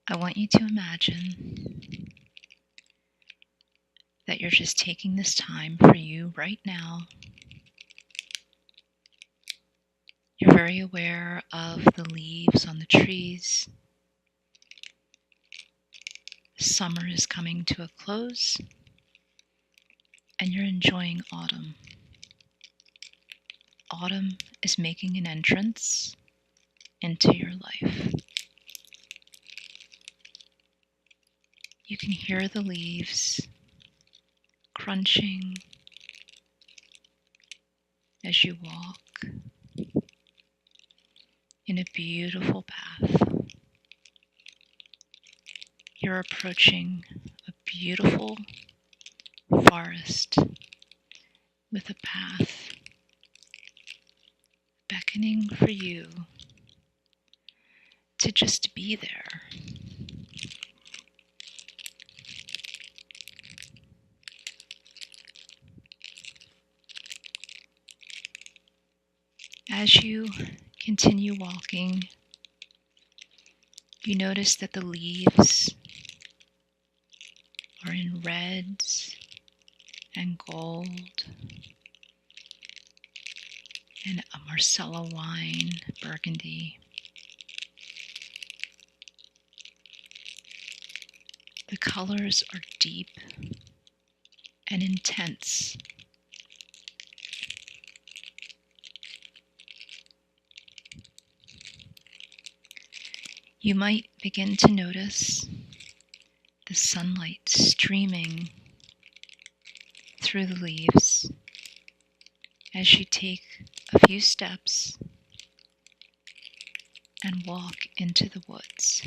I want you to imagine that you're just taking this time for you right now. You're very aware of the leaves on the trees. Summer is coming to a close, and you're enjoying autumn. Autumn is making an entrance into your life. You can hear the leaves crunching as you walk in a beautiful path. You're approaching a beautiful forest with a path beckoning for you to just be there. As you continue walking, you notice that the leaves are in reds and gold and a Marcella wine, burgundy. The colors are deep and intense. You might begin to notice the sunlight streaming through the leaves as you take a few steps and walk into the woods.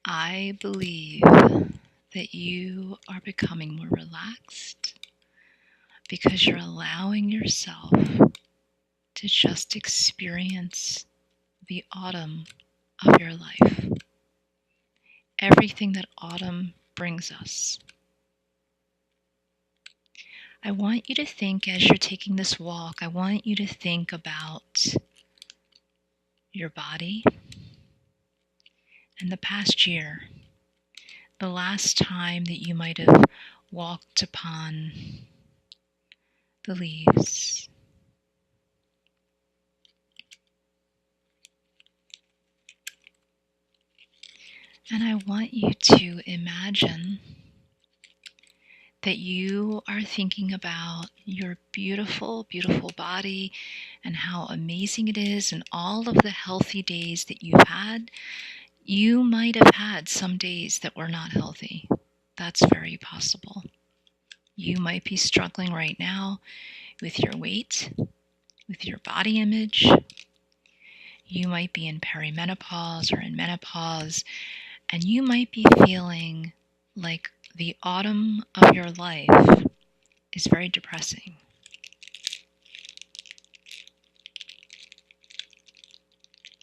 I believe that you are becoming more relaxed because you're allowing yourself to just experience the autumn of your life. Everything that autumn brings us. I want you to think, as you're taking this walk, I want you to think about your body and the past year, the last time that you might have walked upon the leaves. And I want you to imagine that you are thinking about your beautiful, beautiful body and how amazing it is and all of the healthy days that you've had. You might have had some days that were not healthy. That's very possible. You might be struggling right now with your weight, with your body image. You might be in perimenopause or in menopause, and you might be feeling like the autumn of your life is very depressing.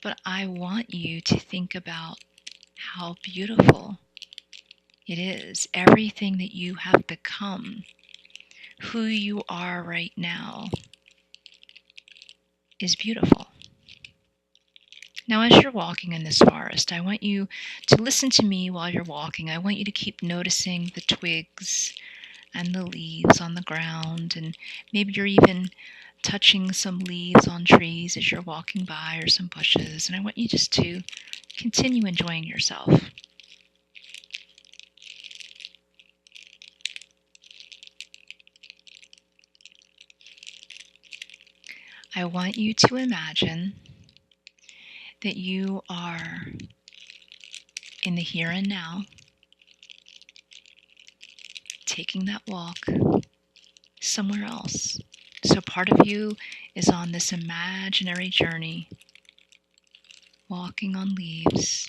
But I want you to think about how beautiful it is, everything that you have become, who you are right now is beautiful. Now, as you're walking in this forest, I want you to listen to me while you're walking. I want you to keep noticing the twigs and the leaves on the ground, and maybe you're even touching some leaves on trees as you're walking by, or some bushes. And I want you just to continue enjoying yourself. I want you to imagine that you are in the here and now, taking that walk somewhere else. So part of you is on this imaginary journey, walking on leaves.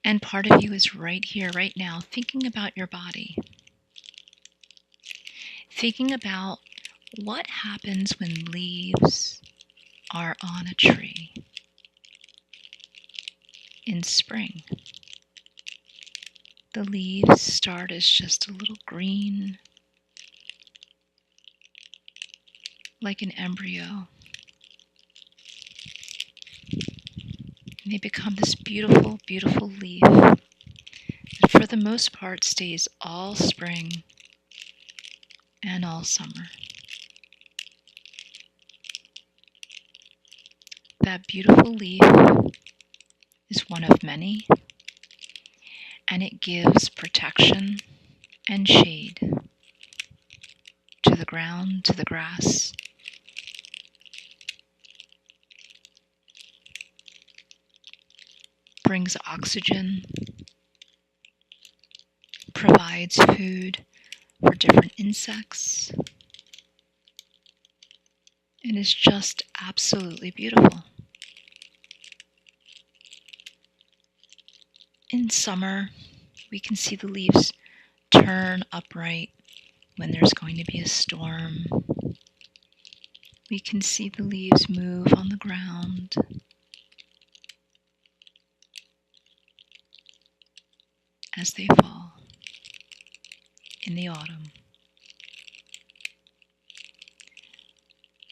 And part of you is right here, right now, thinking about your body. Thinking about what happens when leaves are on a tree. in spring. The leaves start as just a little green, like an embryo. And they become this beautiful, beautiful leaf that for the most part stays all spring and all summer. That beautiful leaf is one of many, and it gives protection and shade to the ground, to the grass. Brings oxygen, provides food for different insects, and is just absolutely beautiful. In summer, we can see the leaves turn upright when there's going to be a storm. We can see the leaves move on the ground. As they fall in the autumn.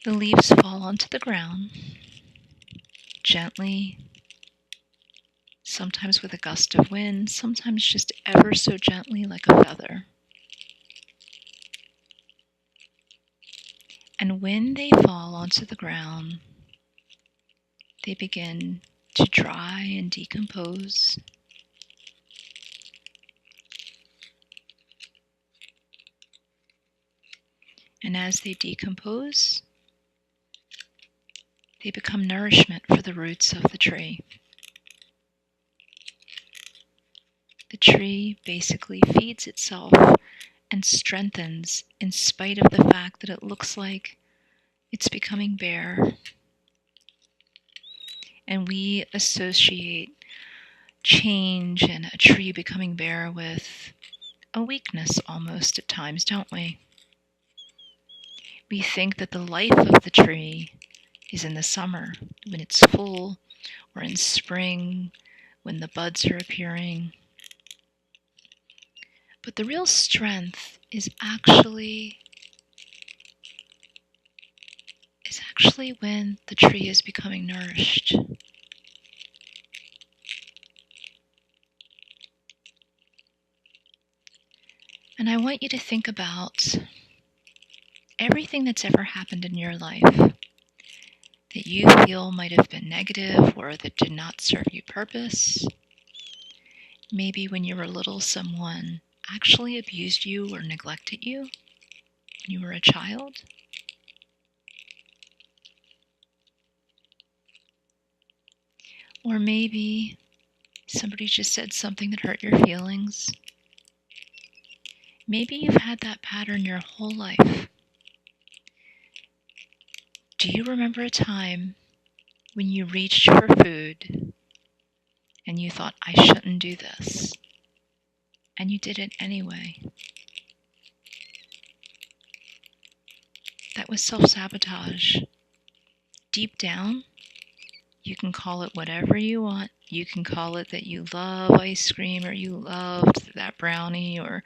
The leaves fall onto the ground gently, sometimes with a gust of wind, sometimes just ever so gently like a feather. And when they fall onto the ground, they begin to dry and decompose. And as they decompose, they become nourishment for the roots of the tree. The tree basically feeds itself and strengthens in spite of the fact that it looks like it's becoming bare. And we associate change and a tree becoming bare with a weakness almost at times, don't we? We think that the life of the tree is in the summer when it's full, or in spring when the buds are appearing. But the real strength is actually when the tree is becoming nourished. And I want you to think about everything that's ever happened in your life that you feel might have been negative or that did not serve you purpose. Maybe when you were little, someone actually abused you or neglected you when you were a child. Or maybe somebody just said something that hurt your feelings. Maybe you've had that pattern your whole life. Do you remember a time when you reached for food and you thought, I shouldn't do this, and you did it anyway? That was self-sabotage. Deep down, you can call it whatever you want. You can call it that you love ice cream, or you loved that brownie, or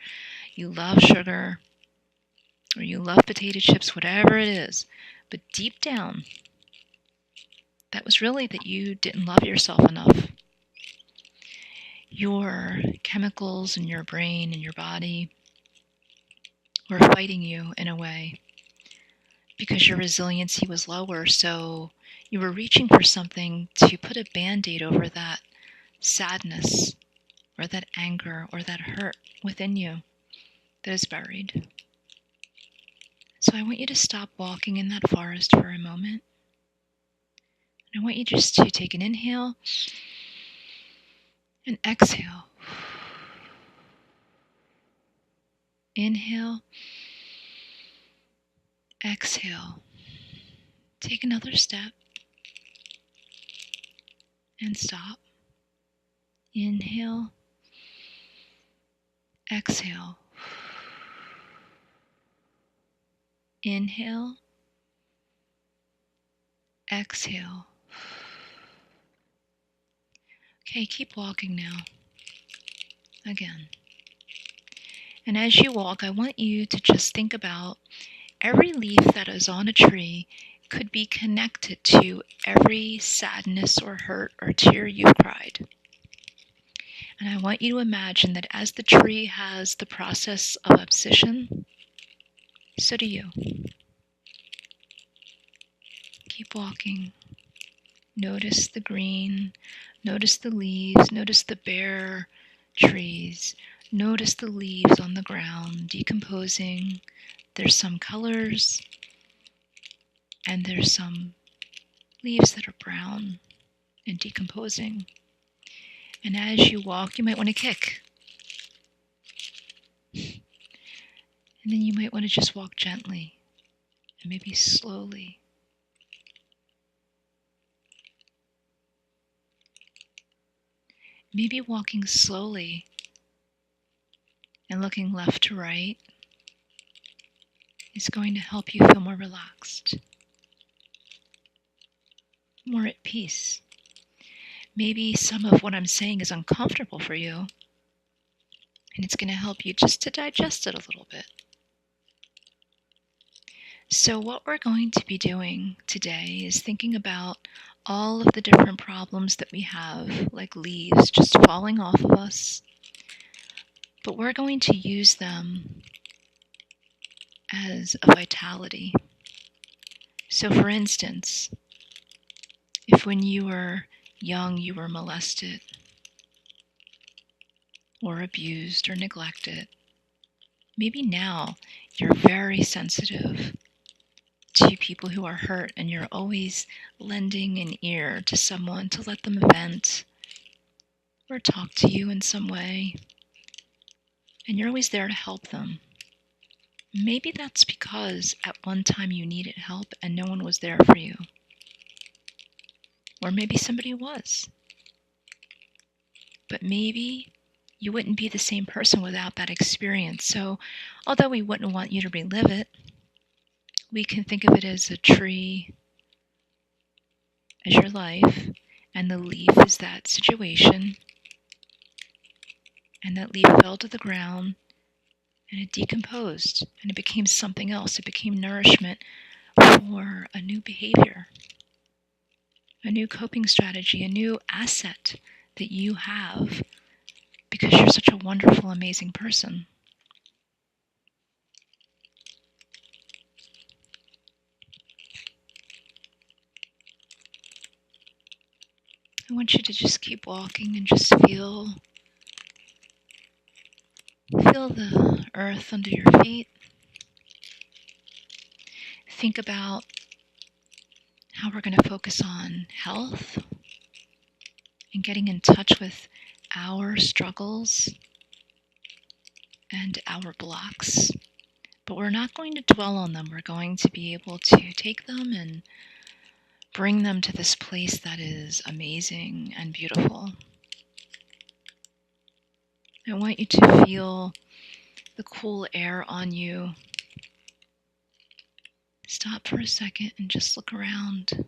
you love sugar, or you love potato chips, whatever it is. But deep down, that was really that you didn't love yourself enough. Your chemicals in your brain and your body were fighting you in a way because your resiliency was lower. So you were reaching for something to put a Band-Aid over that sadness or that anger or that hurt within you that is buried. So I want you to stop walking in that forest for a moment. And I want you just to take an inhale and exhale. Inhale, exhale. Take another step and stop. Inhale, exhale. Inhale, exhale. Okay, keep walking now. Again. And as you walk, I want you to just think about every leaf that is on a tree could be connected to every sadness or hurt or tear you've cried. And I want you to imagine that as the tree has the process of abscission, so do you. Keep walking. Notice the green. Notice the leaves. Notice the bare trees. Notice the leaves on the ground decomposing. There's some colors, and there's some leaves that are brown and decomposing. And as you walk, you might want to kick. And then you might want to just walk gently and maybe slowly. Maybe walking slowly and looking left to right is going to help you feel more relaxed, more at peace. Maybe some of what I'm saying is uncomfortable for you, and it's going to help you just to digest it a little bit. So what we're going to be doing today is thinking about all of the different problems that we have, like leaves just falling off of us, but we're going to use them as a vitality. So for instance, if when you were young you were molested or abused or neglected, maybe now you're very sensitive to people who are hurt and you're always lending an ear to someone to let them vent or talk to you in some way, and you're always there to help them. Maybe that's because at one time you needed help and no one was there for you. Or maybe somebody was. But maybe you wouldn't be the same person without that experience. So although we wouldn't want you to relive it, we can think of it as a tree, as your life, and the leaf is that situation. And that leaf fell to the ground and it decomposed and it became something else. It became nourishment for a new behavior, a new coping strategy, a new asset that you have because you're such a wonderful, amazing person. I want you to just keep walking and just feel the earth under your feet. Think about how we're going to focus on health and getting in touch with our struggles and our blocks. But we're not going to dwell on them. We're going to be able to take them and bring them to this place that is amazing and beautiful. I want you to feel the cool air on you. Stop for a second and just look around.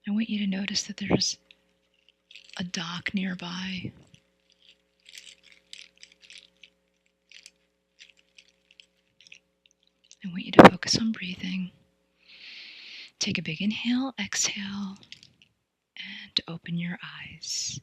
I want you to notice that there's a dock nearby. I want you to focus on breathing. Take a big inhale, exhale, and open your eyes.